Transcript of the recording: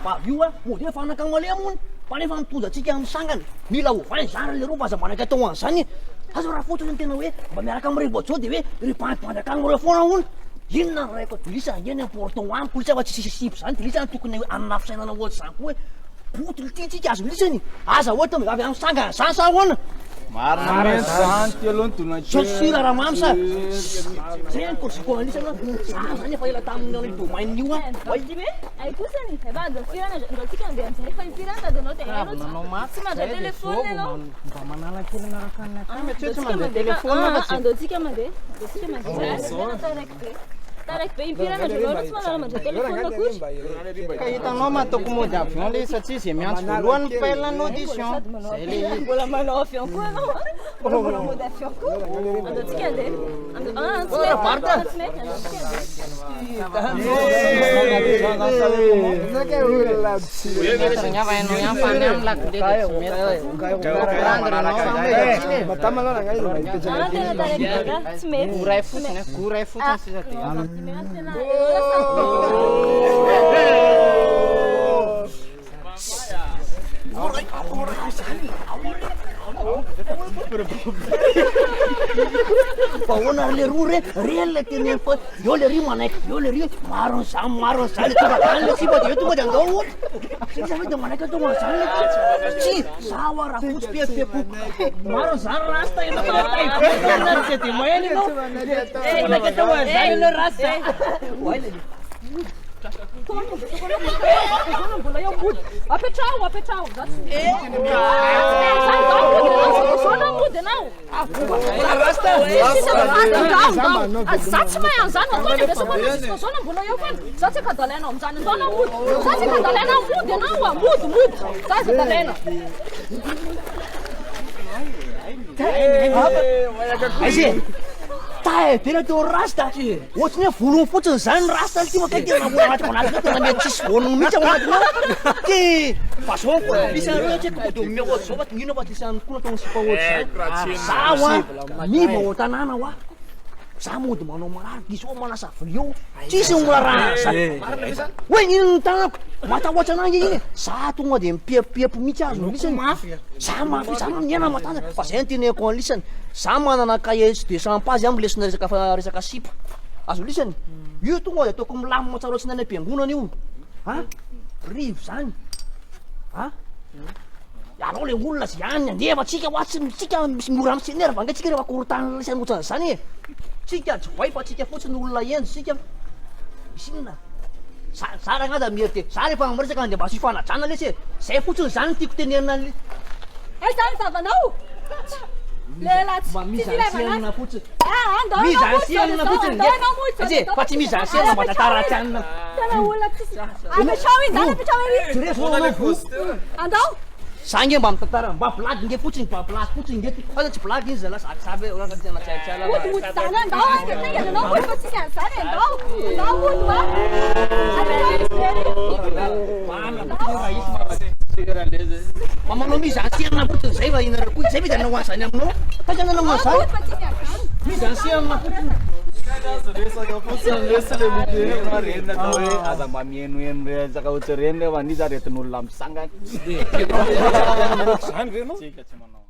pa viu mody fanaka maleamony fa nefa mitondra atsika amin'ny sangana mila ovany zany le roa aza manaka tao an'izany aza raha fotsiny tena hoe mba miaraka amin'ny revotsao dia hoe ripandipandy akany reo foana hono inona ny raiko dilisa eny important amiko lisa fa tsisy sipy zany dilisa tokony ananafisainana ohatry zany koa hoe potily titsika azo lisany aza ohatra mivavy amin'ny sangana zany sa hoana marina mensy zany ty aloha ny tonakely sira raha mamy sa zay any korsiko alisana za zany efa ela tamin'ny domaine-io ay kosany efa andafirana andatsika andeha amin'izay efa hipirana dia anao dia hainao tsy mandray telefony ianao mba manala kely anaraka anakamy tsy mandeha telefony andatsika mandeha andatsika mandeha taraiky be impirana dronao tsy manala mandray telefony akory ka hitanao mahataoko mody avion le satria zay miantso voalohany paile ny audition zay le mbola manao avion koa anao mbola mody avion koa andatsika andeha tsy mety ternyata hainao ihany fa any amin'ny lakile dia tsy mety tsy mety goray fotsiny goray fotsiny sisa dia fa hoana le roa reny le teny fa eo le ry manaiky eo le ry maro an'izany le tonga zany le tsipa dia eo tonga dia andao ohatra satria hoe dia manaiky atao an'izany le tsy zaho a raha fotsy pepepoko maro an'izany rasta enaa tsy dia maheno ianao manaiky atao an'izany le rasta mbola eo mody apetrao sona mody anao za tsy mahay an'izany ataony be somanasika sona mbola eo fana za tsy akadalainao amin'izany ataona mody za tsy akadalainao mody anao a mody za tsy akadalaina aizy tae tena teo rasta ohatrany hoe volony fotsiny zany rasta ty makay tena anaty manatiny tena mety tsisy vonony mihitsy ao anatiny ty façon koa lisany reo tsy haiko de mia ohatry zao fa tingino fa lisany koa natao sipa ohatry zany zaho a miva ao tanàna ho a za mody manao marary diso ao manasa vilio tsisy miraraha zany hoe ino ny tanako matahoatra anangy iny za tonga de mipepopepo mihitsy azo lisany za mafy za miena matanja fa zay ny teneko any lisany za manana cahier de champazy amiko lesona resaka sipa azo lisany io tonga de ataoko milamina matsaroatsiny any am-piangonana io rivo zany anao le olona zy any andefa tsika tsika misy mora amitsiner va ngai tsika refa korotany lisany ohatran'izany e tsika tsy voay fa tsika fotsiny olona enjo tsika misy inona za raha ngada mierite za rehefa miresaka de mba sy fanajana lesy zay fotsiny zany tiako tenenina le ay zany zavanao lela mise en scène fotsiny mise en scène fotsiny fa tsy mise en scène mba tataratsy anina tena olona tsisy apetrao iny zany apetrao iny reso andao za nge mba mitantara mba blague nge fotsiny mba blague fotsiny ngety fa tsy blague izy zala sabisaby hoe oratany tena tsiatsiala mody zany andao angetengety anao mody fa tsisy an'izany andao mody va ma manao mise en scène fotsiny zay fa inara koa zay mety anao an'izany aminao fa tsy ananao an'izany mise en scène fotsiny resaka fotsiny lesy le miperena reny atao hoe aza mba mienoeno resaka ohatry reny refa niza aretin'olona misangany zany renao tsika tsy manao